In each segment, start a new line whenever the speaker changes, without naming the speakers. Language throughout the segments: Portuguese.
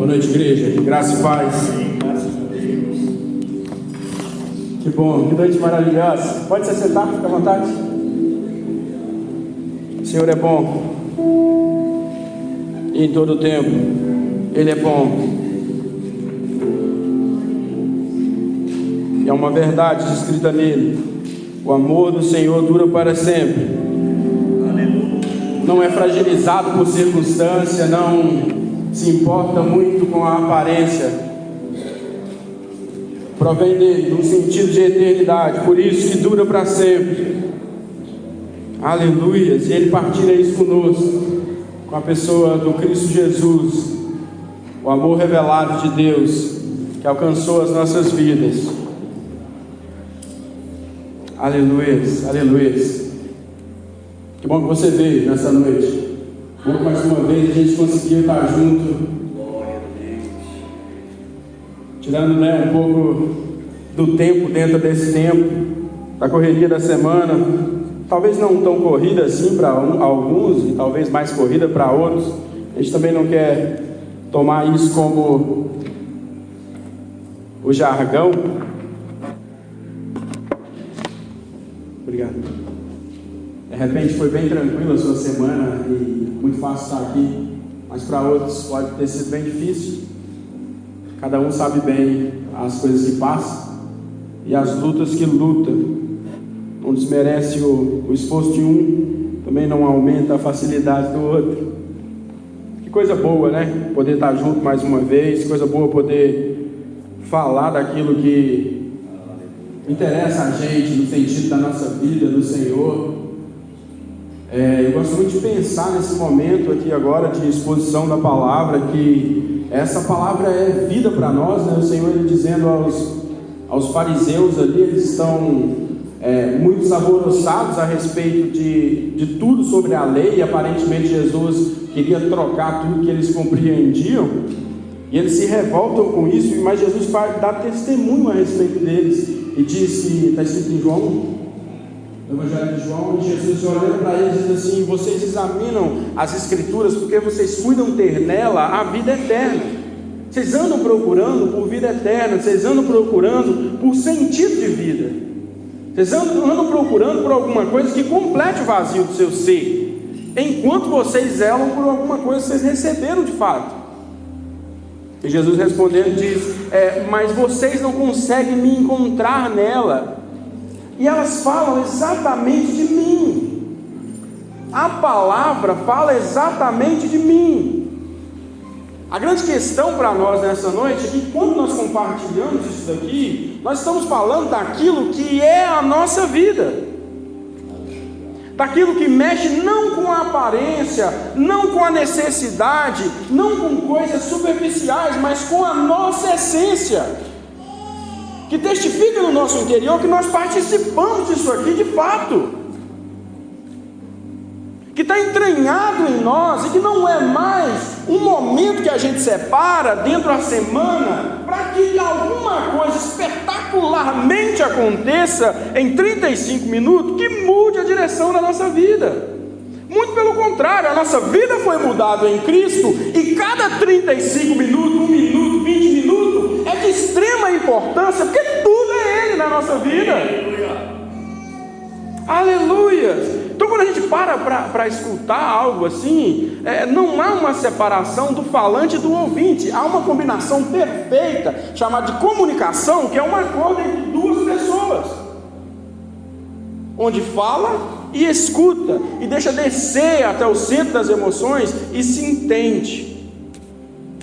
Boa noite, igreja. Graça e paz. Que bom, que noite maravilhosa. Pode se sentar, fica à vontade. O Senhor é bom. E em todo o tempo, Ele é bom. E é uma verdade escrita nele. O amor do Senhor dura para sempre. Não é fragilizado por circunstância, não se importa muito com a aparência. Provém dele, um sentido de eternidade, por isso que dura para sempre. Aleluias. E Ele partilha isso conosco, com a pessoa do Cristo Jesus, o amor revelado de Deus, que alcançou as nossas vidas. Aleluias, aleluias. Que bom que você veio nessa noite. Bom que mais uma vez a gente conseguiu estar junto, tirando um pouco do tempo dentro desse tempo, da correria da semana, talvez não tão corrida assim para alguns e talvez mais corrida para outros. A gente também não quer tomar isso como o jargão. Obrigado. De repente foi bem tranquila a sua semana e muito fácil estar aqui, mas para outros pode ter sido bem difícil. Cada um sabe bem as coisas que passam e as lutas que luta. Não desmerece o esforço de um, também não aumenta a facilidade do outro. Que coisa boa, né? Poder estar junto mais uma vez, coisa boa poder falar daquilo que interessa a gente no sentido da nossa vida, do Senhor. Eu gosto muito de pensar nesse momento aqui agora de exposição da palavra, que essa palavra é vida para nós, né? O Senhor ele dizendo aos fariseus ali, eles estão muito alvoroçados a respeito de tudo sobre a lei, e aparentemente Jesus queria trocar tudo que eles compreendiam, e eles se revoltam com isso, mas Jesus dá testemunho a respeito deles, e diz que, está escrito em João, no Evangelho de João, Jesus olhando para eles diz assim: vocês examinam as Escrituras porque vocês cuidam ter nela a vida eterna. Vocês andam procurando por vida eterna, vocês andam procurando por sentido de vida, vocês andam procurando por alguma coisa que complete o vazio do seu ser, enquanto vocês zelam por alguma coisa que vocês receberam de fato. E Jesus respondendo diz: mas vocês não conseguem me encontrar nela. E elas falam exatamente de mim. A palavra fala exatamente de mim. A grande questão para nós nessa noite é que quando nós compartilhamos isso daqui, nós estamos falando daquilo que é a nossa vida, daquilo que mexe não com a aparência, não com a necessidade, não com coisas superficiais, mas com a nossa essência, que testifica no nosso interior que nós participamos disso aqui de fato, que está entranhado em nós, e que não é mais um momento que a gente separa dentro da semana para que alguma coisa espetacularmente aconteça em 35 minutos que mude a direção da nossa vida. Muito pelo contrário, a nossa vida foi mudada em Cristo, e cada 35 minutos, 1 minuto, 20 minutos é de extrema importância, porque tudo é Ele na nossa vida. Aleluia! Então quando a gente para escutar algo assim, não há uma separação do falante e do ouvinte, há uma combinação perfeita, chamada de comunicação, que é um acordo entre duas pessoas, onde fala e escuta, e deixa descer até o centro das emoções e se entende.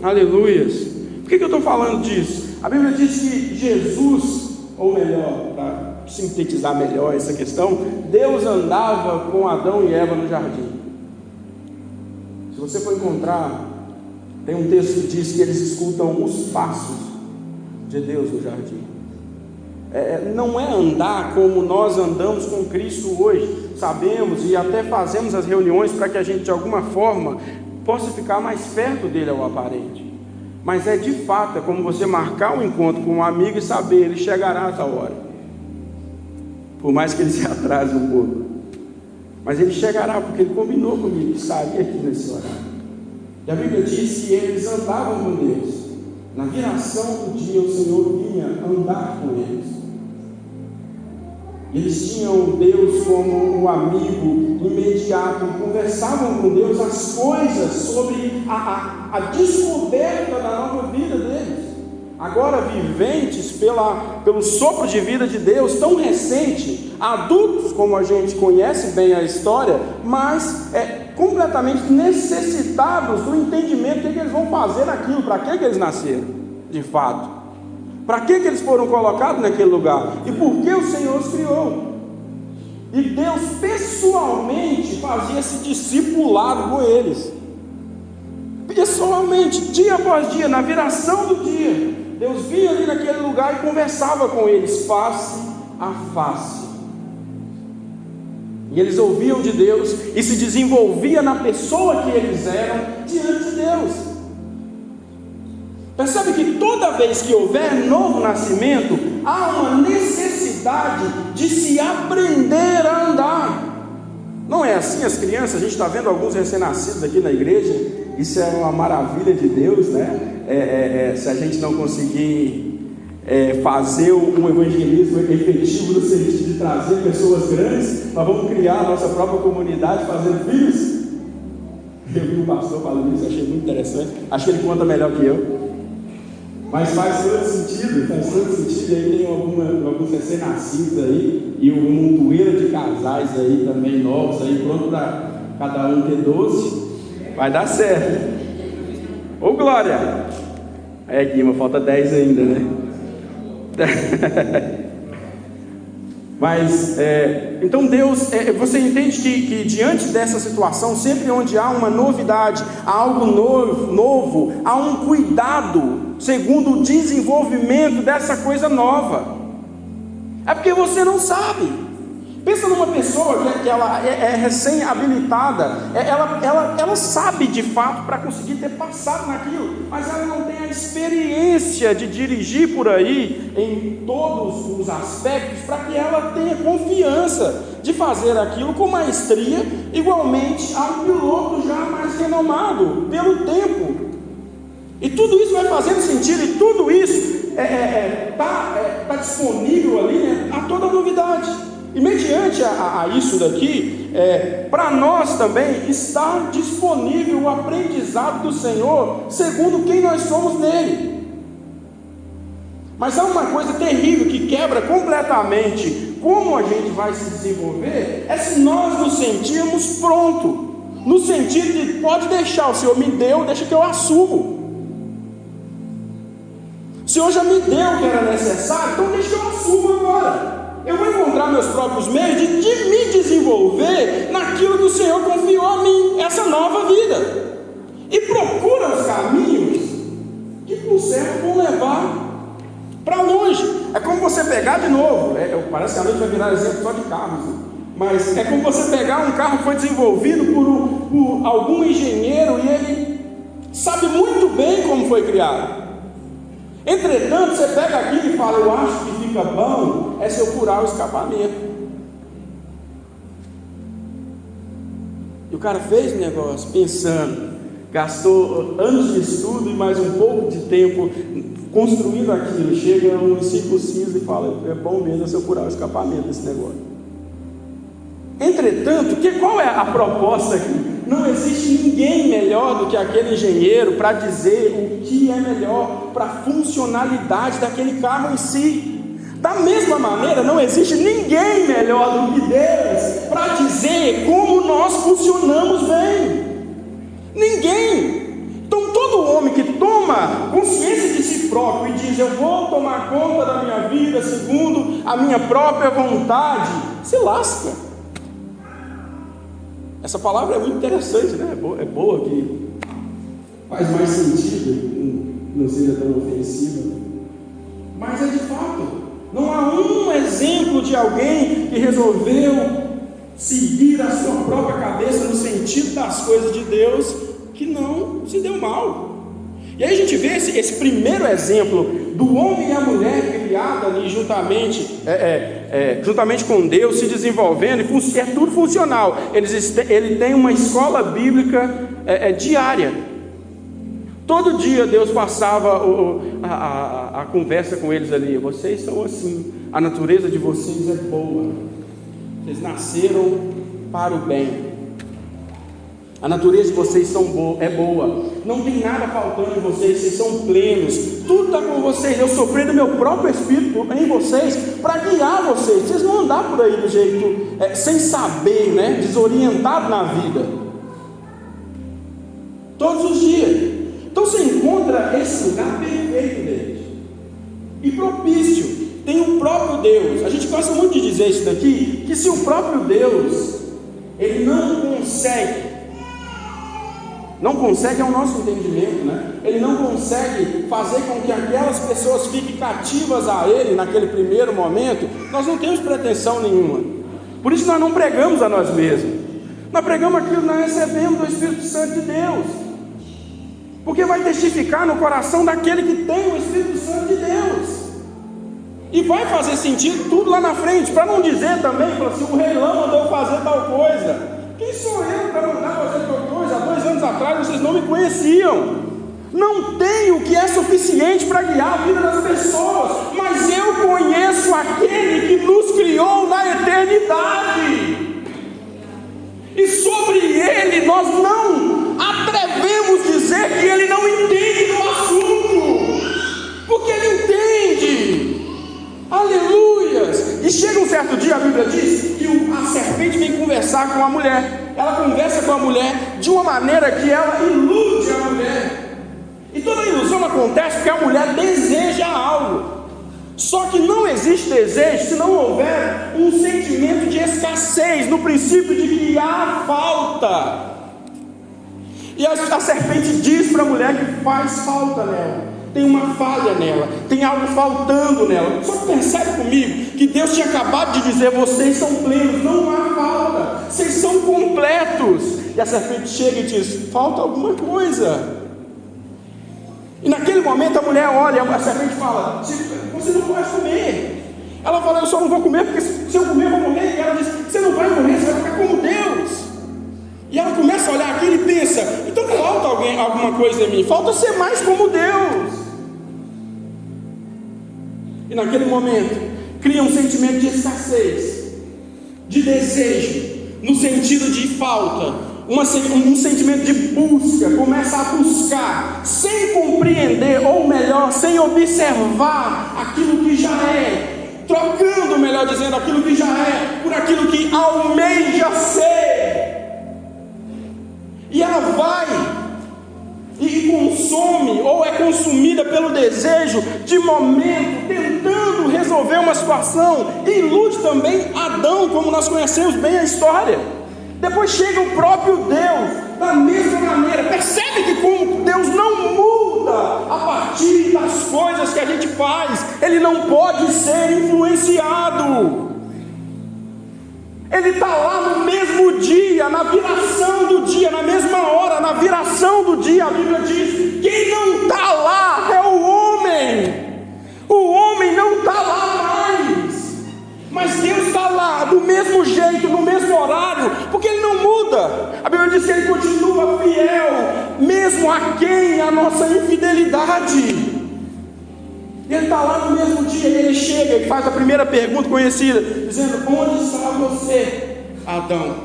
Aleluias. Por que eu estou falando disso? A Bíblia diz que Jesus, ou melhor, para sintetizar melhor essa questão, Deus andava com Adão e Eva no jardim. Se você for encontrar, tem um texto que diz que eles escutam os passos de Deus no jardim. Não é andar como nós andamos com Cristo hoje. Sabemos e até fazemos as reuniões para que a gente de alguma forma possa ficar mais perto dele ao aparente, mas de fato como você marcar um encontro com um amigo e saber, ele chegará a tal hora, por mais que ele se atrase um pouco, mas ele chegará porque ele combinou comigo que estaria aqui nesse horário. E a Bíblia diz que eles andavam com Deus. Na viração do dia, o Senhor vinha andar com eles. Eles tinham Deus como um amigo imediato, conversavam com Deus as coisas sobre a descoberta da nova vida deles. Agora viventes pelo sopro de vida de Deus, tão recente, adultos, como a gente conhece bem a história, mas completamente necessitados do entendimento do que eles vão fazer naquilo, para que eles nasceram, de fato. Para que eles foram colocados naquele lugar? E por que o Senhor os criou? E Deus pessoalmente fazia esse discipulado com eles. Pessoalmente, dia após dia, na viração do dia, Deus vinha ali naquele lugar e conversava com eles, face a face. E eles ouviam de Deus e se desenvolvia na pessoa que eles eram diante de Deus. Percebe que toda vez que houver novo nascimento, há uma necessidade de se aprender a andar. Não é assim as crianças? A gente está vendo alguns recém-nascidos aqui na igreja. Isso é uma maravilha de Deus, né? Se a gente não conseguir fazer um evangelismo efetivo no sentido de trazer pessoas grandes, nós vamos criar a nossa própria comunidade fazendo filhos. Eu vi um pastor falando isso, achei muito interessante. Acho que ele conta melhor que eu. Mas faz todo sentido. E aí tem alguns recém-nascidos aí, e uma montoeira de casais aí também novos, aí pronto para cada um ter 12. Vai dar certo. Ô glória! Guima, falta 10 ainda, né? Mas, então Deus, você entende que diante dessa situação, sempre onde há uma novidade, há algo novo, há um cuidado, segundo o desenvolvimento dessa coisa nova. É porque você não sabe. Pensa numa pessoa que ela é recém-habilitada, ela sabe de fato para conseguir ter passado naquilo, mas ela não tem a experiência de dirigir por aí em todos os aspectos, para que ela tenha confiança de fazer aquilo com maestria, igualmente a um piloto já mais renomado pelo tempo. E tudo isso vai fazendo sentido, e tudo isso está disponível ali, né, a toda novidade. E mediante a isso daqui, para nós também está disponível o aprendizado do Senhor, segundo quem nós somos nele. Mas há uma coisa terrível que quebra completamente como a gente vai se desenvolver, é se nós nos sentirmos prontos, no sentido de, pode deixar, o Senhor me deu, deixa que eu assumo. O Senhor já me deu o que era necessário, então deixa que eu assumo agora. Eu vou encontrar meus próprios meios de me desenvolver naquilo que o Senhor confiou a mim, essa nova vida. E procura os caminhos que por certo vão levar para longe. É como você pegar de novo, parece que a noite vai virar exemplo só de carros, né? Mas é como você pegar um carro que foi desenvolvido por algum engenheiro e ele sabe muito bem como foi criado. Entretanto, você pega aquilo e fala, eu acho que fica bom se eu furar o escapamento. E o cara fez o negócio pensando, gastou anos de estudo e mais um pouco de tempo construindo aquilo. Chega um incircunciso e fala, é bom mesmo se eu furar o escapamento desse negócio. Entretanto, qual é a proposta aqui? Não existe ninguém melhor do que aquele engenheiro para dizer o que é melhor para a funcionalidade daquele carro em si. Da mesma maneira, não existe ninguém melhor do que Deus para dizer como nós funcionamos bem. Ninguém. Então todo homem que toma consciência de si próprio e diz, eu vou tomar conta da minha vida segundo a minha própria vontade, se lasca. Essa palavra é muito interessante, né? É boa, que faz mais sentido, não seja tão ofensiva. Mas é de fato, não há um exemplo de alguém que resolveu seguir a sua própria cabeça no sentido das coisas de Deus, que não se deu mal. E aí a gente vê esse primeiro exemplo do homem e a mulher criada ali juntamente com Deus, se desenvolvendo, e é tudo funcional. Ele tem uma escola bíblica diária. Todo dia Deus passava a conversa com eles ali: vocês são assim, a natureza de vocês é boa, vocês nasceram para o bem, a natureza de vocês é boa, não tem nada faltando em vocês, vocês são plenos, tudo está com vocês. Eu soprei do meu próprio Espírito em vocês para guiar vocês não andar por aí do jeito, sem saber, né? Desorientado na vida, todos os dias. Então você encontra esse lugar perfeito deles e propício. Tem o próprio Deus. A gente gosta muito de dizer isso daqui, que se o próprio Deus, ele não consegue é o nosso entendimento, né? Ele não consegue fazer com que aquelas pessoas fiquem cativas a ele naquele primeiro momento. Nós não temos pretensão nenhuma. Por isso nós não pregamos a nós mesmos. Nós pregamos aquilo que nós recebemos do Espírito Santo de Deus, porque vai testificar no coração daquele que tem o Espírito Santo de Deus, e vai fazer sentido tudo lá na frente, para não dizer também, assim, o rei Lã mandou fazer tal coisa. Quem sou eu para mandar fazer tal coisa? Há 2 anos atrás vocês não me conheciam. Não tenho o que é suficiente para guiar a vida das pessoas, mas eu conheço aquele que nos criou na eternidade, e sobre ele nós não atrevemos dizer que ele não entende do assunto, porque ele entende. Aleluias! E chega um certo dia, a Bíblia diz que a serpente vem conversar com a mulher. Ela conversa com a mulher de uma maneira que ela ilude a mulher, e toda a ilusão acontece porque a mulher deseja algo. Só que não existe desejo se não houver um sentimento de escassez, no princípio de que há falta. E a serpente diz para a mulher que faz falta nela, tem uma falha nela, tem algo faltando nela. Só que percebe comigo que Deus tinha acabado de dizer: vocês são plenos, não há falta, vocês são completos. E a serpente chega e diz: falta alguma coisa. E naquele momento a mulher olha, a serpente fala: você não pode comer. Ela fala: eu só não vou comer porque se eu comer eu vou morrer. E ela diz: você não vai morrer, você vai ficar como Deus. E ela começa a olhar aquilo e pensa: então falta alguma coisa em mim, falta ser mais como Deus. E naquele momento cria um sentimento de escassez, de desejo, no sentido de falta, um sentimento de busca. Começa a buscar sem compreender, ou melhor, sem observar aquilo que já é, trocando, melhor dizendo, aquilo que já é por aquilo que almeja ser. E ela vai e consome, ou é consumida pelo desejo de momento, tentando resolver uma situação, e ilude também Adão, como nós conhecemos bem a história. Depois chega o próprio Deus, da mesma maneira. Percebe que como Deus não muda a partir das coisas que a gente faz, Ele não pode ser influenciado. Ele está lá no mesmo dia, na viração do dia, na mesma hora, na viração do dia. A Bíblia diz: quem não está lá é o homem. O homem não está lá mais, mas Deus está lá do mesmo jeito, no mesmo horário, porque Ele não muda. A Bíblia diz que Ele continua fiel, mesmo a quem a nossa infidelidade. Ele está lá no mesmo dia, e Ele chega e faz a primeira pergunta conhecida, dizendo: onde está você, Adão?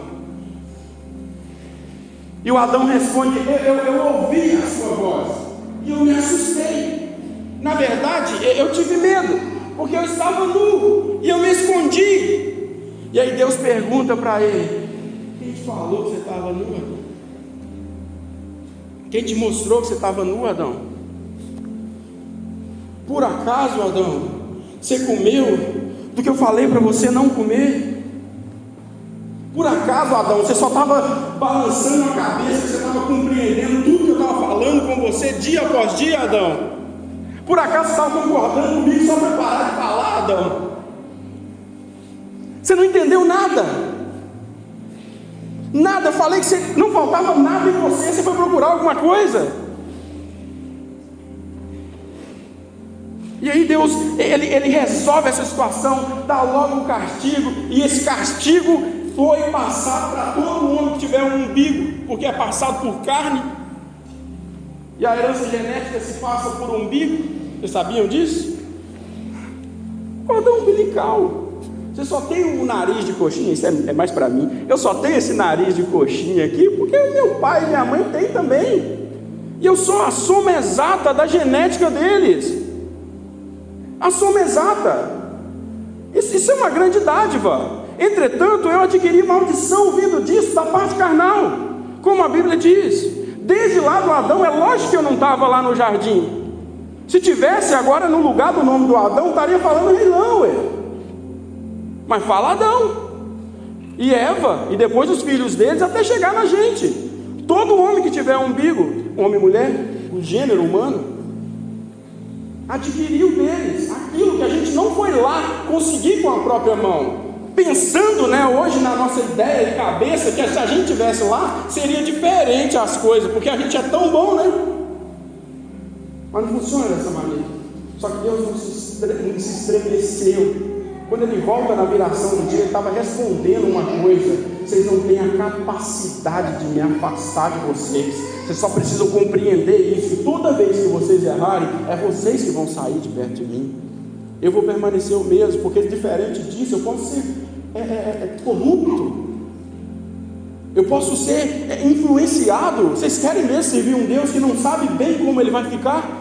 E o Adão responde: eu ouvi a sua voz e eu me assustei. Na verdade, eu tive medo, porque eu estava nu e eu me escondi. E aí Deus pergunta para ele: quem te falou que você estava nu, Adão? Quem te mostrou que você estava nu, Adão? Por acaso, Adão, você comeu do que eu falei para você não comer? Por acaso, Adão, você só estava balançando a cabeça, você estava compreendendo tudo que eu estava falando com você dia após dia, Adão? Por acaso você estava concordando comigo só para parar de falar, Adão? Você não entendeu nada. Nada, eu falei que não faltava nada em você, você foi procurar alguma coisa. E aí Deus, ele resolve essa situação, dá logo um castigo, e esse castigo foi passado para todo mundo que tiver um umbigo, porque é passado por carne. E a herança genética se passa por umbigo. Vocês sabiam disso? Cordão umbilical. Você só tem o nariz de coxinha, isso é mais para mim. Eu só tenho esse nariz de coxinha aqui porque o meu pai e minha mãe têm também. E eu sou a soma exata da genética deles. A soma exata. Isso é uma grande dádiva. Entretanto, eu adquiri maldição vindo disso da parte carnal, como a Bíblia diz. Desde lá do Adão, é lógico que eu não estava lá no jardim. Se tivesse agora no lugar do nome do Adão, estaria falando Reilão, mas fala Adão e Eva, e depois os filhos deles, até chegar na gente. Todo homem que tiver umbigo, homem e mulher, o gênero humano, adquiriu deles aquilo que a gente não foi lá conseguir com a própria mão. Pensando, hoje na nossa ideia de cabeça, que se a gente estivesse lá, seria diferente as coisas, porque a gente é tão bom, Mas não funciona dessa maneira. Só que Deus não se estremeceu. Quando ele volta na viração do dia, ele estava respondendo uma coisa: vocês não têm a capacidade de me afastar de vocês. Vocês só precisam compreender isso. Toda vez que vocês errarem, é vocês que vão sair de perto de mim. Eu vou permanecer o mesmo, porque diferente disso, eu posso ser corrupto. Eu posso ser influenciado. Vocês querem mesmo servir um Deus que não sabe bem como ele vai ficar?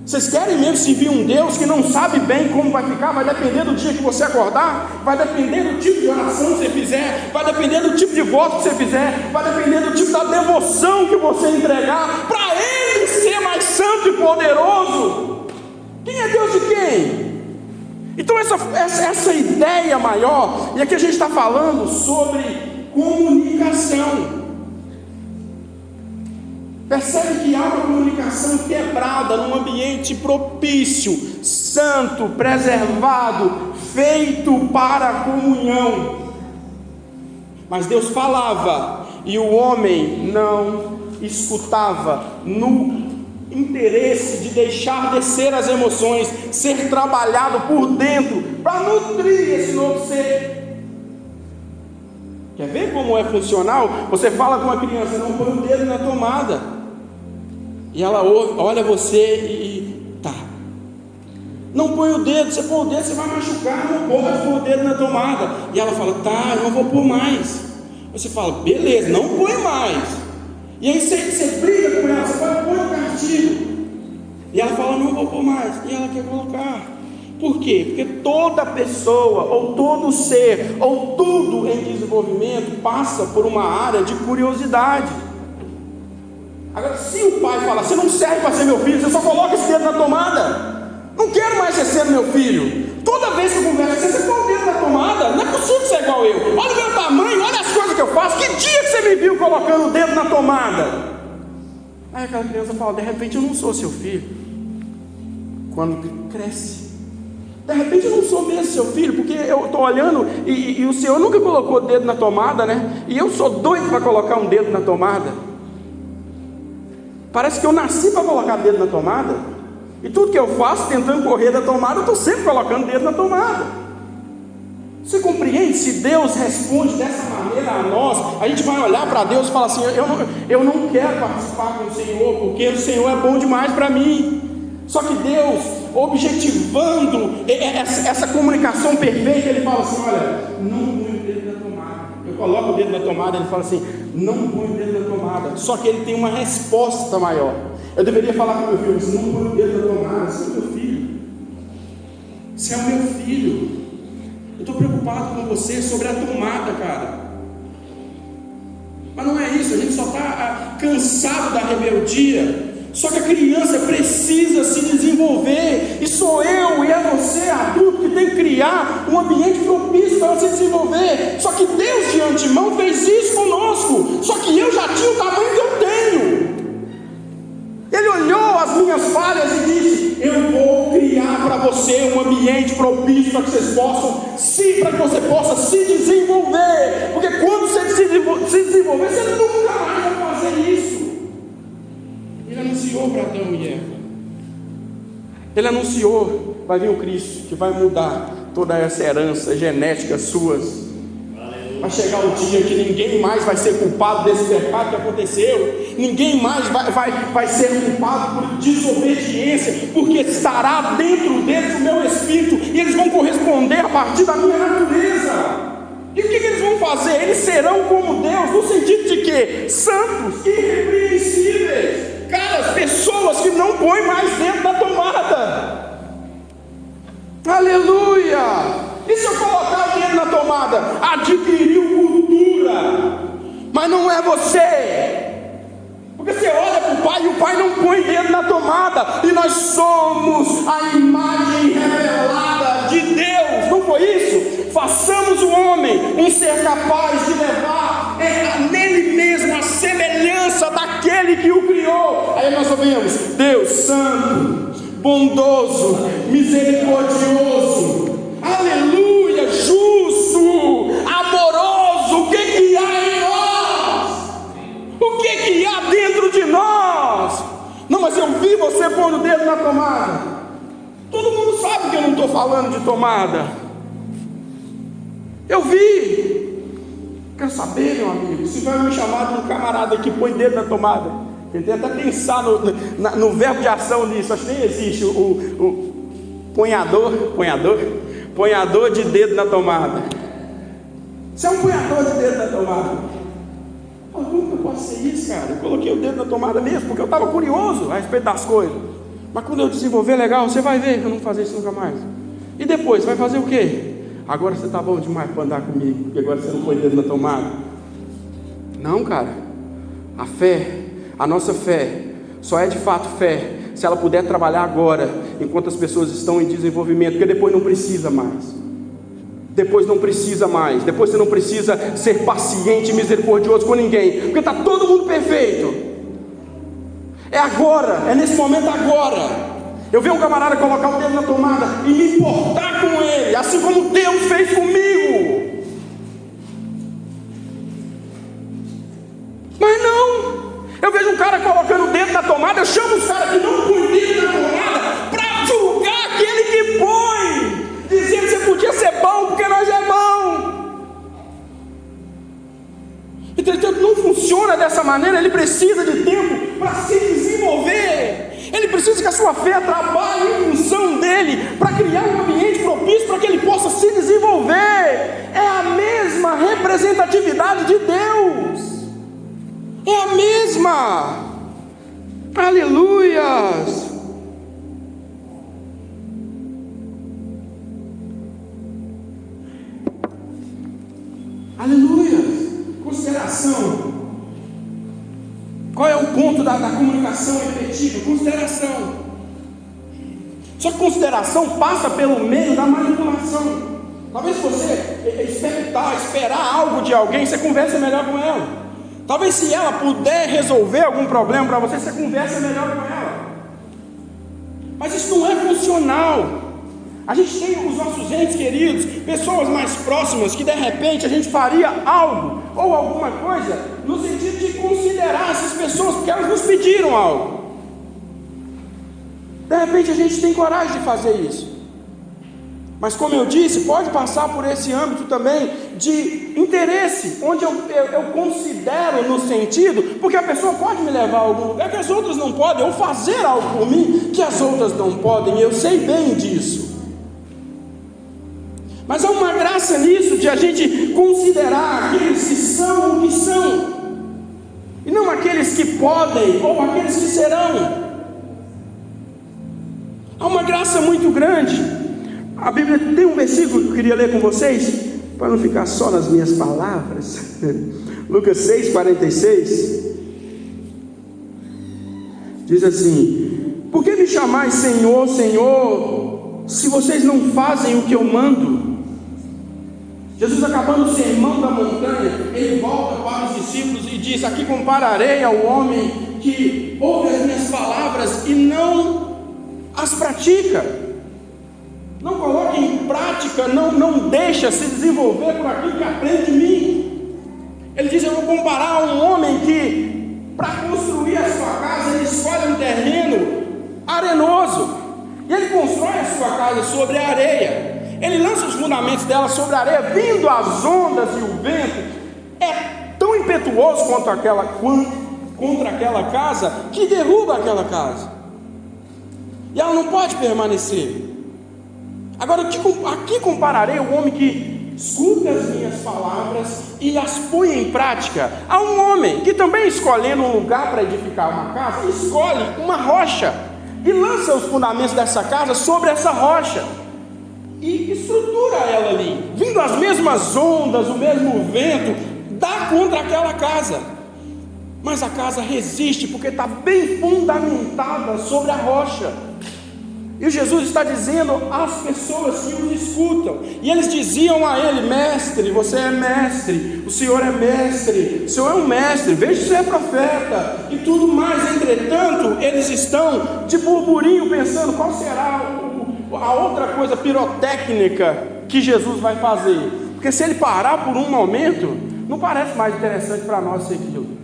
Vocês querem mesmo servir um Deus que não sabe bem como vai ficar? Vai depender do dia que você acordar, vai depender do tipo de oração que você fizer, vai depender do tipo de voto que você fizer, vai depender do tipo da devoção que você entregar, para Ele ser mais santo e poderoso. Quem é Deus de quem? Então essa ideia maior, e aqui a gente está falando sobre comunicação. Percebe que há uma comunicação quebrada num ambiente propício, santo, preservado, feito para a comunhão. Mas Deus falava e o homem não escutava, no interesse de deixar descer as emoções, ser trabalhado por dentro para nutrir esse novo ser. Quer ver como é funcional? Você fala com uma criança: não põe o dedo na tomada. E ela olha você e tá. Não põe o dedo, você põe o dedo, você vai machucar, não pode pôr o dedo na tomada. E ela fala: tá, eu não vou pôr mais. Você fala: beleza, não põe mais. E aí você briga com ela, você vai pôr o castigo. E ela fala: não vou pôr mais. E ela quer colocar. Por quê? Porque toda pessoa, ou todo ser, ou tudo em desenvolvimento passa por uma área de curiosidade. Agora, se o pai fala: você não serve para ser meu filho, você só coloca esse dedo na tomada, não quero mais ser meu filho. Toda vez que eu converso com você põe o dedo na tomada, não é possível ser igual eu. Olha o meu tamanho, olha as coisas que eu faço. Que dia que você me viu colocando o dedo na tomada? Aí aquela criança fala: de repente eu não sou seu filho. Quando cresce, de repente eu não sou mesmo seu filho, porque eu estou olhando e o Senhor nunca colocou o dedo na tomada, E eu sou doido para colocar um dedo na tomada. Parece que eu nasci para colocar o dedo na tomada. E tudo que eu faço tentando correr da tomada, eu estou sempre colocando o dedo na tomada. Você compreende? Se Deus responde dessa maneira a nós, a gente vai olhar para Deus e falar assim: eu não quero participar com o Senhor, porque o Senhor é bom demais para mim. Só que Deus, objetivando essa comunicação perfeita, Ele fala assim: olha, não põe o dedo na tomada. Eu coloco o dedo na tomada, Ele fala assim: não põe o dedo na tomada. Só que Ele tem uma resposta maior. Eu deveria falar com meu filho assim: não põe o dedo na tomada, você é meu filho. Você é o meu filho. Eu estou preocupado com você sobre a tomada, cara. Mas não é isso, a gente só está cansado da rebeldia. Só que a criança precisa se desenvolver, e sou eu e é você, adulto, que tem que criar um ambiente propício para ela se desenvolver. Só que Deus de antemão fez isso conosco, só que eu já tinha o tamanho que eu tenho. Ele olhou as minhas falhas e disse: eu vou criar para você um ambiente propício para que vocês possam, para que você possa se desenvolver, porque quando você se desenvolver, você nunca mais vai fazer isso. Ele anunciou para Adão e Eva. Ele anunciou: vai vir o Cristo que vai mudar toda essa herança genética suas. Aleluia. vai chegar o dia que ninguém mais vai ser culpado desse pecado que aconteceu, ninguém mais vai ser culpado por desobediência, porque estará dentro deles o meu Espírito, e eles vão corresponder a partir da minha natureza. E o que eles vão fazer? Eles serão como Deus, no sentido de que? Santos, irrepreensíveis. Cara, pessoas que não põem mais dentro da tomada. Aleluia! E se eu colocar o dedo na tomada? Adquiriu cultura. Mas não é você. Porque você olha para o Pai e o Pai não põe dedo na tomada. E nós somos a imagem revelada de Deus. Não foi isso? Façamos o homem um ser capaz de levar nele mesmo a semelhança daquele que o criou. Aí nós ouvimos: Deus santo, bondoso, misericordioso, aleluia, justo, amoroso. O que há em nós? O que há dentro de nós? Não, mas eu vi você pôr o dedo na tomada. Todo mundo sabe que eu não estou falando de tomada. Eu vi. Quero saber, meu amigo, se vai me chamar de um camarada que põe dedo na tomada. Tentei até pensar no verbo de ação nisso. Acho que nem existe o punhador de dedo na tomada. Você é um punhador de dedo na tomada. Como que eu posso ser isso, cara? Eu coloquei o dedo na tomada mesmo, porque eu estava curioso a respeito das coisas. Mas quando eu desenvolver legal, você vai ver que eu não vou fazer isso nunca mais. E depois, vai fazer o quê? Agora você está bom demais para andar comigo, porque agora você não põe dedo na tomada. Não, cara. A fé, a nossa fé, só é de fato fé se ela puder trabalhar agora, enquanto as pessoas estão em desenvolvimento, porque depois não precisa mais. Depois não precisa mais. Depois você não precisa ser paciente e misericordioso com ninguém, porque está todo mundo perfeito. É agora, é nesse momento agora. Eu ver um camarada colocar o dedo na tomada e me importar com ele, assim como Deus fez comigo. Mas não. Eu vejo um cara colocando o dedo na tomada, eu chamo os caras que não põem o dedo na tomada para julgar aquele que põe, dizendo que você podia ser bom porque nós é bom. Entretanto, não funciona dessa maneira. Ele precisa de tempo para se desenvolver. Ele precisa que a sua fé trabalhe em função dele, para criar um ambiente propício para que ele possa se desenvolver. É a mesma representatividade de Deus. É a mesma. Aleluias. Aleluias. Consideração. Qual é o ponto da comunicação efetiva? Consideração. Só que consideração passa pelo meio da manipulação. Talvez você esperar algo de alguém, você conversa melhor com ela. Talvez se ela puder resolver algum problema para você, você conversa melhor com ela. Mas isso não é funcional. A gente tem os nossos entes queridos, pessoas mais próximas, que de repente a gente faria algo ou alguma coisa no sentido de considerar essas pessoas, porque elas nos pediram algo. De repente a gente tem coragem de fazer isso. Mas como eu disse, pode passar por esse âmbito também de interesse, onde eu considero no sentido, porque a pessoa pode me levar a algum lugar que as outras não podem, ou fazer algo por mim que as outras não podem, e eu sei bem disso. Mas há uma graça nisso, de a gente considerar aqueles que são o que são, e não aqueles que podem, ou aqueles que serão. Há uma graça muito grande. A Bíblia tem um versículo que eu queria ler com vocês, para não ficar só nas minhas palavras. Lucas 6,46 diz assim: por que me chamais Senhor, Senhor, se vocês não fazem o que eu mando? Jesus, acabando o sermão da montanha, ele volta para os discípulos e diz: aqui compararei ao homem que ouve as minhas palavras e não as pratica, não coloca em prática, não deixa se desenvolver por aquilo que aprende de mim. Ele diz: eu vou comparar a um homem que, para construir a sua casa, ele escolhe um terreno arenoso, e ele constrói a sua casa sobre a areia. Ele lança os fundamentos dela sobre a areia, vindo as ondas e o vento, é tão impetuoso contra aquela casa, que derruba aquela casa, e ela não pode permanecer. Agora, aqui compararei o homem que escuta as minhas palavras e as põe em prática, a um homem que também, escolhendo um lugar para edificar uma casa, escolhe uma rocha, e lança os fundamentos dessa casa sobre essa rocha, e estrutura ela ali, vindo as mesmas ondas, o mesmo vento, dá contra aquela casa, mas a casa resiste, porque está bem fundamentada sobre a rocha. E Jesus está dizendo às pessoas que o escutam, e eles diziam a ele: mestre, você é mestre, o Senhor é mestre, o Senhor é um mestre, veja se é profeta, e tudo mais. Entretanto, eles estão de burburinho, pensando qual será a outra coisa pirotécnica que Jesus vai fazer, porque se ele parar por um momento, não parece mais interessante para nós ser aquilo.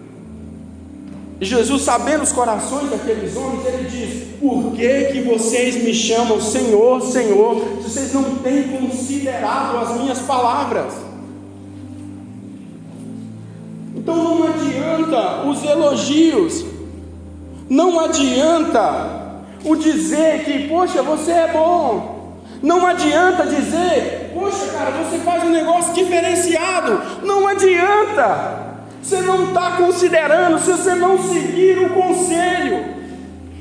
E Jesus, sabendo os corações daqueles homens, ele diz: por que vocês me chamam Senhor, Senhor, se vocês não têm considerado as minhas palavras? Então não adianta os elogios, não adianta o dizer que, poxa, você é bom, não adianta dizer, poxa, cara, você faz um negócio diferenciado, não adianta. Você não está considerando, se você não seguir o conselho.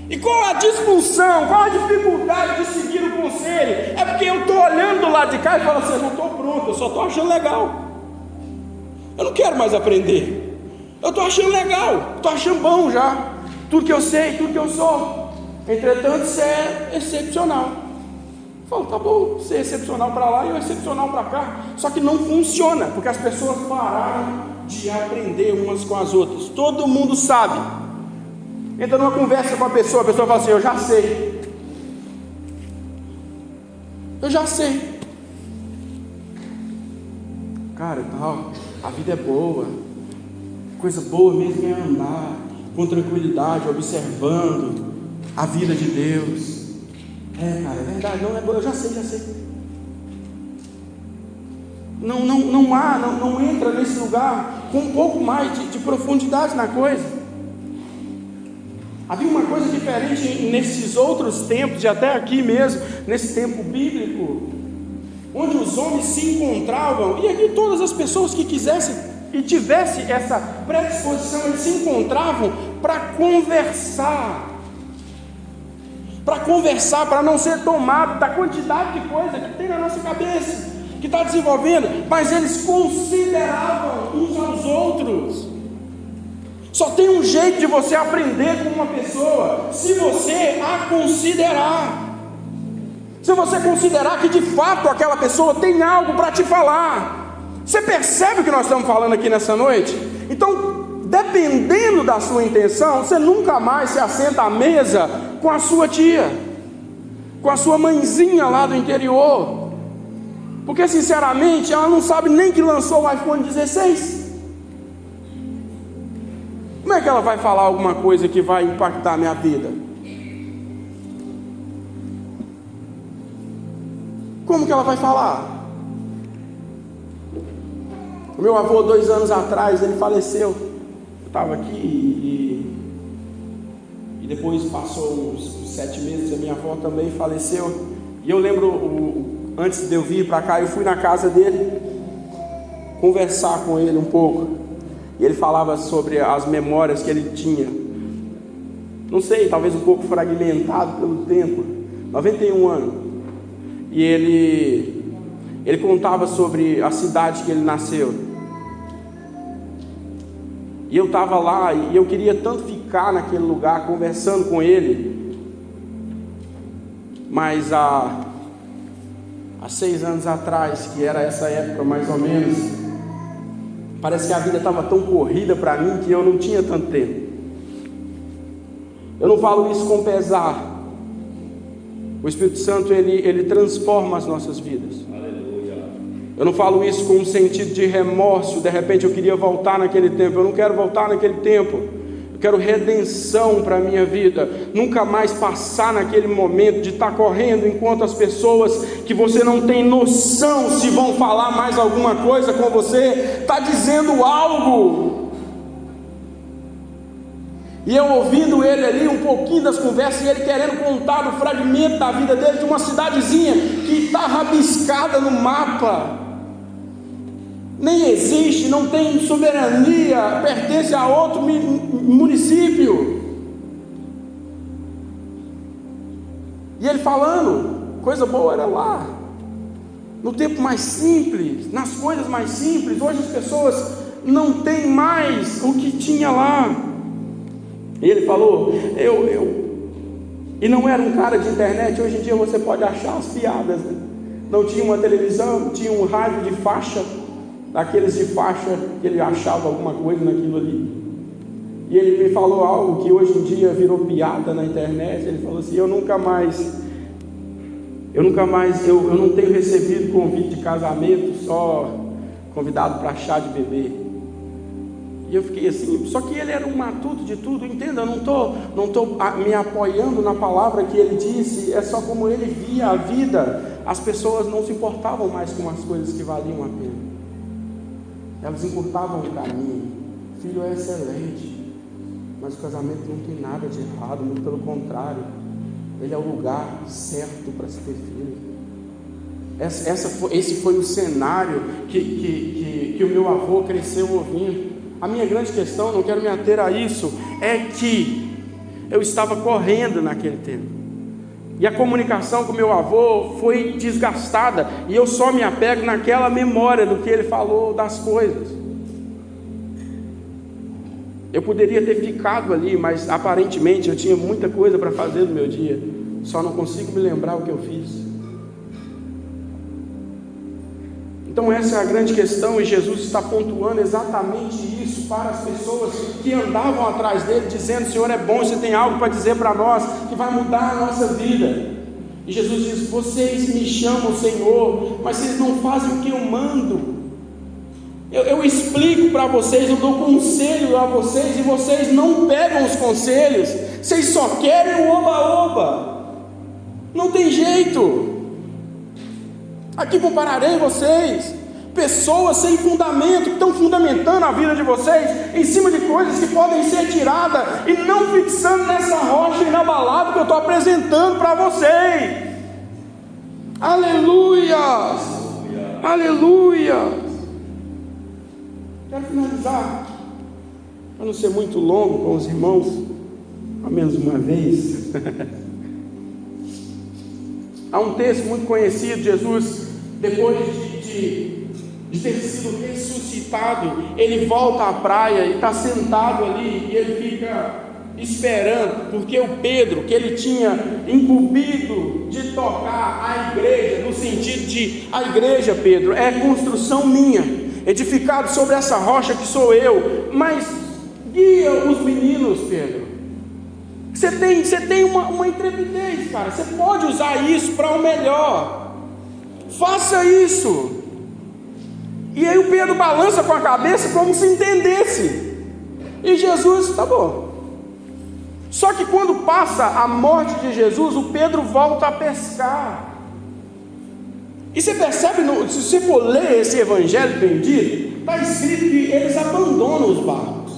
E qual a disfunção, qual a dificuldade de seguir o conselho? É porque eu estou olhando do lado de cá e falo assim: eu não estou pronto, eu só estou achando legal, eu não quero mais aprender, eu estou achando legal, estou achando bom já, tudo que eu sei, tudo que eu sou. Entretanto, você é excepcional. Eu falo: tá bom, você é excepcional para lá e eu excepcional para cá. Só que não funciona, porque as pessoas pararam de aprender umas com as outras. Todo mundo sabe. Entra numa conversa com a pessoa fala assim: eu já sei, cara, e tal, a vida é boa, coisa boa mesmo é andar com tranquilidade, observando a vida de Deus. Cara, é verdade, não é boa, eu já sei. Não entra nesse lugar com um pouco mais de profundidade na coisa. Havia uma coisa diferente nesses outros tempos, e até aqui mesmo, nesse tempo bíblico, onde os homens se encontravam, e aqui todas as pessoas que quisessem e tivessem essa predisposição, eles se encontravam para conversar, para não ser tomado da quantidade de coisa que tem na nossa cabeça, que está desenvolvendo, mas eles consideravam uns aos outros. Só tem um jeito de você aprender com uma pessoa, se você a considerar, se você considerar que de fato aquela pessoa tem algo para te falar. Você percebe o que nós estamos falando aqui nessa noite? Então, dependendo da sua intenção, você nunca mais se assenta à mesa com a sua tia, com a sua mãezinha lá do interior, porque sinceramente ela não sabe nem que lançou o iPhone 16. Como é que ela vai falar alguma coisa que vai impactar a minha vida? Como que ela vai falar? O meu avô, 2 anos atrás, ele faleceu. Eu estava aqui e depois passou uns 7 meses, a minha avó também faleceu. E eu lembro, antes de eu vir para cá, eu fui na casa dele conversar com ele um pouco, e ele falava sobre as memórias que ele tinha, não sei, talvez um pouco fragmentado pelo tempo, 91 anos, e ele contava sobre a cidade que ele nasceu, e eu estava lá, e eu queria tanto ficar naquele lugar, conversando com ele, mas há 6 anos atrás, que era essa época mais ou menos, parece que a vida estava tão corrida para mim que eu não tinha tanto tempo. Eu não falo isso com pesar. O Espírito Santo ele transforma as nossas vidas. Eu não falo isso com um sentido de remorso. De repente eu queria voltar naquele tempo. Eu não quero voltar naquele tempo. Eu quero redenção para a minha vida, nunca mais passar naquele momento de estar correndo enquanto as pessoas que você não tem noção se vão falar mais alguma coisa com você, está dizendo algo. E eu ouvindo ele ali, um pouquinho das conversas, e ele querendo contar o fragmento da vida dele, de uma cidadezinha que está rabiscada no mapa, nem existe, não tem soberania, pertence a outro município. E ele falando, coisa boa era lá, no tempo mais simples, nas coisas mais simples. Hoje as pessoas não têm mais o que tinha lá. E ele falou, e não era um cara de internet. Hoje em dia você pode achar as piadas, né? Não tinha uma televisão, tinha um rádio de faixa, daqueles de faixa que ele achava alguma coisa naquilo ali. E ele me falou algo que hoje em dia virou piada na internet. Ele falou assim, eu não tenho recebido convite de casamento, só convidado para chá de bebê. E eu fiquei assim, só que ele era um matuto de tudo, entenda, eu não estou me apoiando na palavra que ele disse, é só como ele via a vida. As pessoas não se importavam mais com as coisas que valiam a pena, elas encurtavam o caminho. Filho é excelente, mas o casamento não tem nada de errado, muito pelo contrário, ele é o lugar certo para se ter filho. Esse foi o cenário que o meu avô cresceu ouvindo. A minha grande questão, não quero me ater a isso, é que eu estava correndo naquele tempo, e a comunicação com meu avô foi desgastada, e eu só me apego naquela memória do que ele falou das coisas. Eu poderia ter ficado ali, mas aparentemente eu tinha muita coisa para fazer no meu dia, só não consigo me lembrar o que eu fiz. Então essa é a grande questão, e Jesus está pontuando exatamente isso para as pessoas que andavam atrás dele, dizendo, Senhor é bom, você tem algo para dizer para nós, que vai mudar a nossa vida. E Jesus diz, vocês me chamam Senhor, mas vocês não fazem o que eu mando. Eu explico para vocês, eu dou conselho a vocês, e vocês não pegam os conselhos, vocês só querem o oba-oba. Não tem jeito. Aqui compararei vocês, pessoas sem fundamento, que estão fundamentando a vida de vocês em cima de coisas que podem ser tiradas, e não fixando nessa rocha inabalável que eu estou apresentando para vocês. Aleluia! Aleluia! Quero finalizar, para não ser muito longo com os irmãos, ao menos uma vez. Há um texto muito conhecido, Jesus, depois de ter sido ressuscitado, ele volta à praia e está sentado ali, e ele fica esperando, porque o Pedro, que ele tinha incumbido de tocar a igreja, no sentido de, a igreja, Pedro, é construção minha, edificado sobre essa rocha que sou eu, mas guia os meninos, Pedro. Você tem uma intrepidez, cara. Você pode usar isso para o melhor. Faça isso. E aí o Pedro balança com a cabeça como se entendesse. E Jesus, tá bom. Só que quando passa a morte de Jesus, o Pedro volta a pescar. E você percebe, se você for ler esse evangelho bendito, está escrito que eles abandonam os barcos.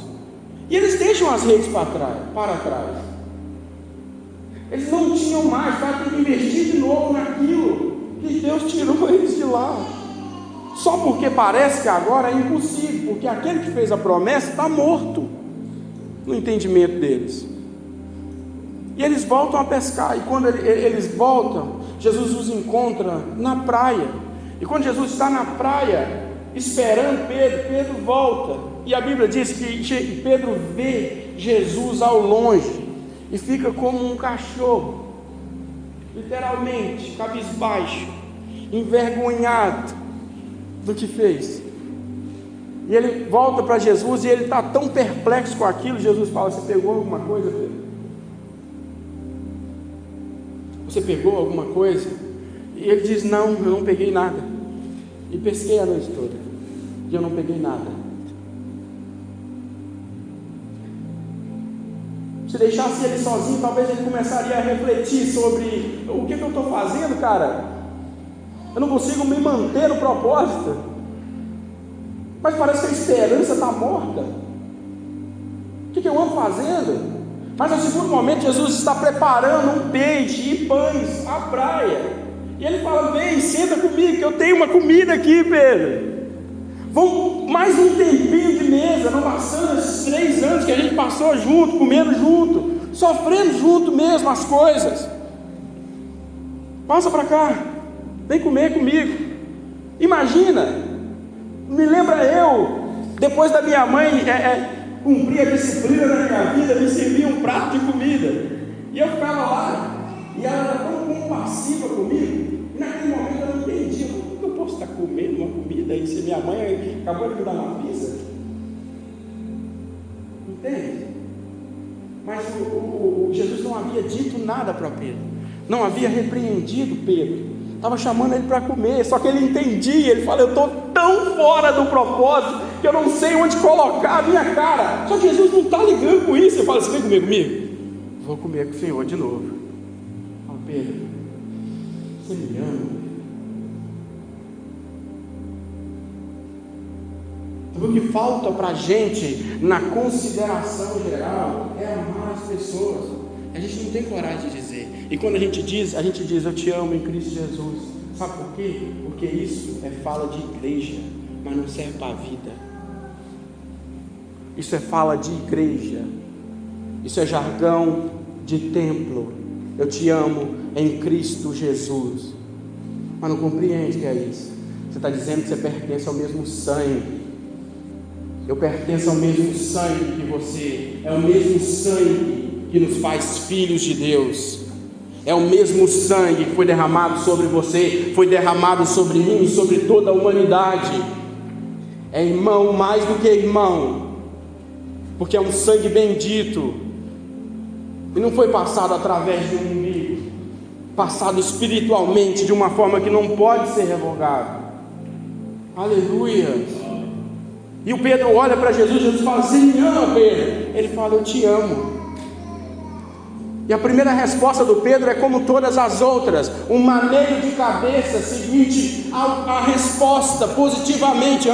E eles deixam as redes para trás. Eles não tinham mais, para ter que investir de novo naquilo que Deus tirou eles de lá. Só porque parece que agora é impossível, porque aquele que fez a promessa está morto, no entendimento deles. E eles voltam a pescar, e quando eles voltam, Jesus os encontra na praia. E quando Jesus está na praia, esperando Pedro volta. E a Bíblia diz que Pedro vê Jesus ao longe, e fica como um cachorro, literalmente, cabisbaixo, envergonhado do que fez. E ele volta para Jesus, e ele está tão perplexo com aquilo. Jesus fala, você pegou alguma coisa, Pedro? Você pegou alguma coisa? E ele diz, não, eu não peguei nada. E pesquei a noite toda, e eu não peguei nada. Se deixasse ele sozinho, talvez ele começaria a refletir sobre o que eu estou fazendo, cara. Eu não consigo me manter no propósito. Mas parece que a esperança está morta. O que eu ando fazendo? Mas no segundo momento, Jesus está preparando um peixe e pães à praia. E ele fala: vem, senta comigo, que eu tenho uma comida aqui, Pedro. Vamos mais um tempinho de mesa, não passando esses 3 anos que a gente passou junto, comendo junto, sofrendo junto mesmo as coisas. Passa para cá, vem comer comigo. Imagina, me lembra eu, depois da minha mãe cumprir a disciplina da minha vida, me servia um prato de comida, e eu ficava lá, e ela era tão compassiva comigo, e naquele momento eu não entendia, como que eu posso estar comendo uma comida, e se minha mãe acabou de me dar uma pizza? Entende? Mas Jesus não havia dito nada para Pedro, não havia repreendido Pedro, estava chamando ele para comer, só que ele entendia, ele fala: eu estou tão fora do propósito, que eu não sei onde colocar a minha cara. Só que Jesus não está ligando com isso. Ele fala: você vem comer comigo? Vou comer com o Senhor de novo. Fala: Pedro, você me ama? Então, o que falta para a gente, na consideração geral, é amar as pessoas. A gente não tem coragem de dizer. E quando a gente diz, eu te amo em Cristo Jesus. Sabe por quê? Porque isso é fala de igreja, mas não serve para a vida. Isso é fala de igreja. Isso é jargão de templo. Eu te amo em Cristo Jesus. Mas não compreende que é isso. Você está dizendo que você pertence ao mesmo sangue. Eu pertenço ao mesmo sangue que você. É o mesmo sangue que nos faz filhos de Deus. É o mesmo sangue que foi derramado sobre você, foi derramado sobre mim e sobre toda a humanidade. É irmão mais do que irmão, porque é um sangue bendito, e não foi passado através de um umbigo, passado espiritualmente de uma forma que não pode ser revogada. Aleluia. E o Pedro olha para Jesus, Jesus fala: você me ama, Pedro? Ele fala: eu te amo. E a primeira resposta do Pedro é como todas as outras, um maneio de cabeça seguinte à resposta, positivamente.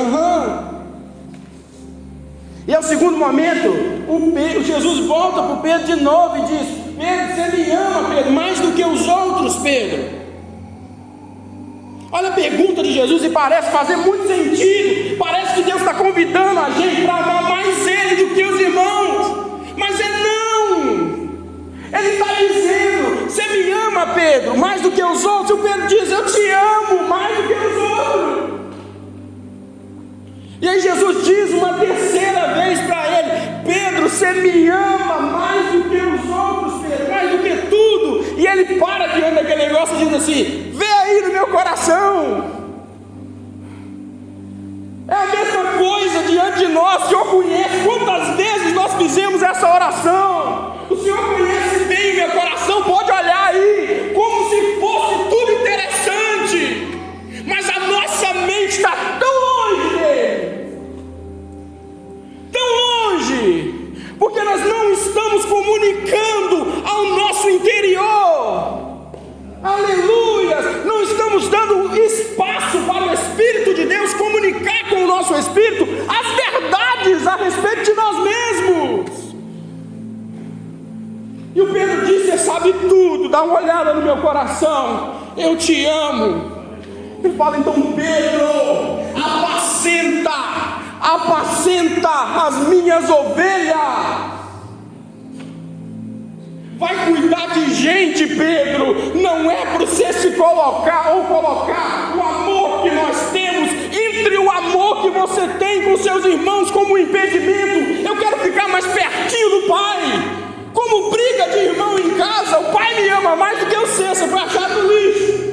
E ao segundo momento, Jesus volta para o Pedro de novo e diz: Pedro, você me ama, Pedro, mais do que os outros, Pedro. Olha a pergunta de Jesus, e parece fazer muito sentido. Parece que Deus está convidando a gente para amar mais Ele do que os irmãos. Mas não. Ele está dizendo: você me ama, Pedro, mais do que os outros. E o Pedro diz: eu te amo mais do que os outros. E aí Jesus diz uma terceira vez para ele: Pedro, você me ama mais do que os outros, Pedro, mais do que tudo. E ele para diante daquele negócio e diz assim: vê aí no meu coração. É a mesma coisa diante de nós. O Senhor conhece quantas vezes nós fizemos essa oração. O Senhor conhece bem o meu coração, pode olhar aí, como se fosse tudo interessante, mas a nossa mente está tão longe dele, tão longe, porque nós não estamos comunicando ao nosso interior. Aleluia! Não estamos dando espaço para o Espírito de Deus comunicar com o nosso Espírito as verdades a respeito de nós mesmos. E o Pedro diz: você sabe tudo, dá uma olhada no meu coração, eu te amo. Ele fala: então, Pedro, apacenta as minhas ovelhas. Vai cuidar de gente, Pedro. Não é para você se colocar o amor que nós temos entre o amor que você tem com seus irmãos como um impedimento. Eu quero ficar mais pertinho do Pai. Como briga de irmão em casa, o pai me ama mais do que você foi achado no lixo.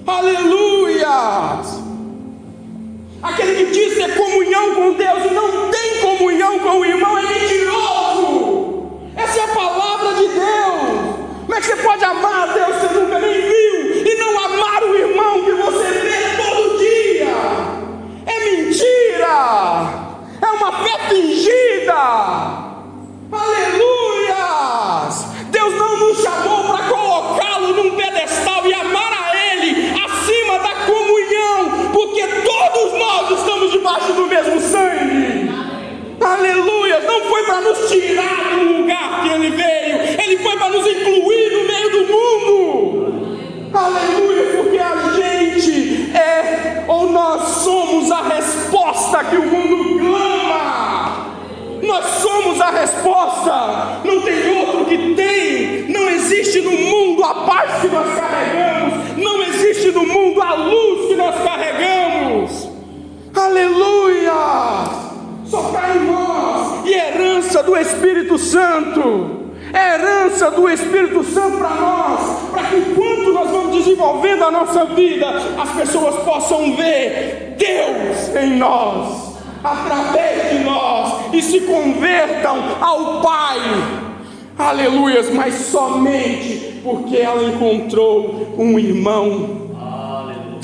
Aleluia! Aquele que diz ter comunhão com Deus e não tem comunhão com o irmão é mentiroso. Essa é a palavra de Deus. Como é que você pode amar a Deus que você nunca nem viu e não amar o irmão que você vê todo dia? É mentira, é uma fé fingida. vida. Aleluias! Deus não nos chamou para colocá-lo num pedestal e amar a Ele acima da comunhão, porque todos nós estamos debaixo do mesmo sangue. Aleluia! Não foi para nos tirar do lugar que Ele veio, Ele foi para nos incluir no meio do mundo. Aleluia! Porque a gente ou nós somos a resposta que o mundo clama. Nós somos a resposta. Não tem outro que tem. Não existe no mundo a paz que nós carregamos. Não existe no mundo a luz que nós carregamos. Aleluia! Só está em nós. E herança do Espírito Santo. É herança do Espírito Santo para nós, para que enquanto nós vamos desenvolvendo a nossa vida, as pessoas possam ver Deus em nós, através de nós, e se convertam ao Pai. Aleluias, mas somente porque ela encontrou um irmão.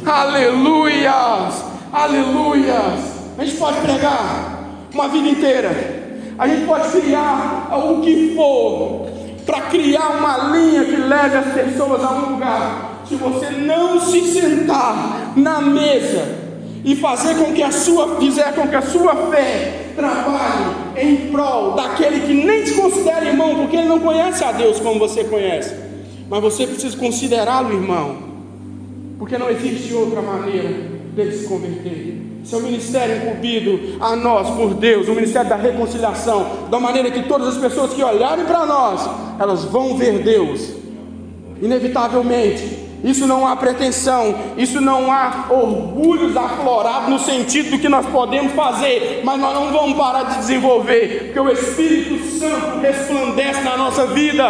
Aleluias, aleluias. A gente pode pregar uma vida inteira, a gente pode criar o que for, para criar uma linha que leve as pessoas a um lugar. Se você não se sentar na mesa e fizer com que a sua fé trabalhe em prol daquele que nem te considera irmão, porque ele não conhece a Deus como você conhece, mas você precisa considerá-lo irmão, porque não existe outra maneira dele se converter. Esse é o ministério incumbido a nós por Deus, o ministério da reconciliação, da maneira que todas as pessoas que olharem para nós, elas vão ver Deus, inevitavelmente. Isso não há pretensão, isso não há orgulhos aflorados no sentido do que nós podemos fazer, mas nós não vamos parar de desenvolver, porque o Espírito Santo resplandece na nossa vida.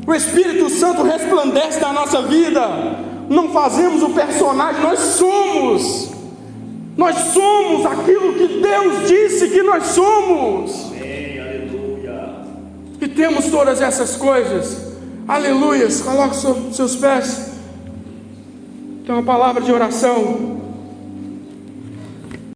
O Espírito Santo resplandece na nossa vida. Não fazemos o personagem, nós somos aquilo que Deus disse que nós somos.
Amém, aleluia.
E temos todas essas coisas. Aleluias. Coloque seus pés. Tem uma palavra de oração.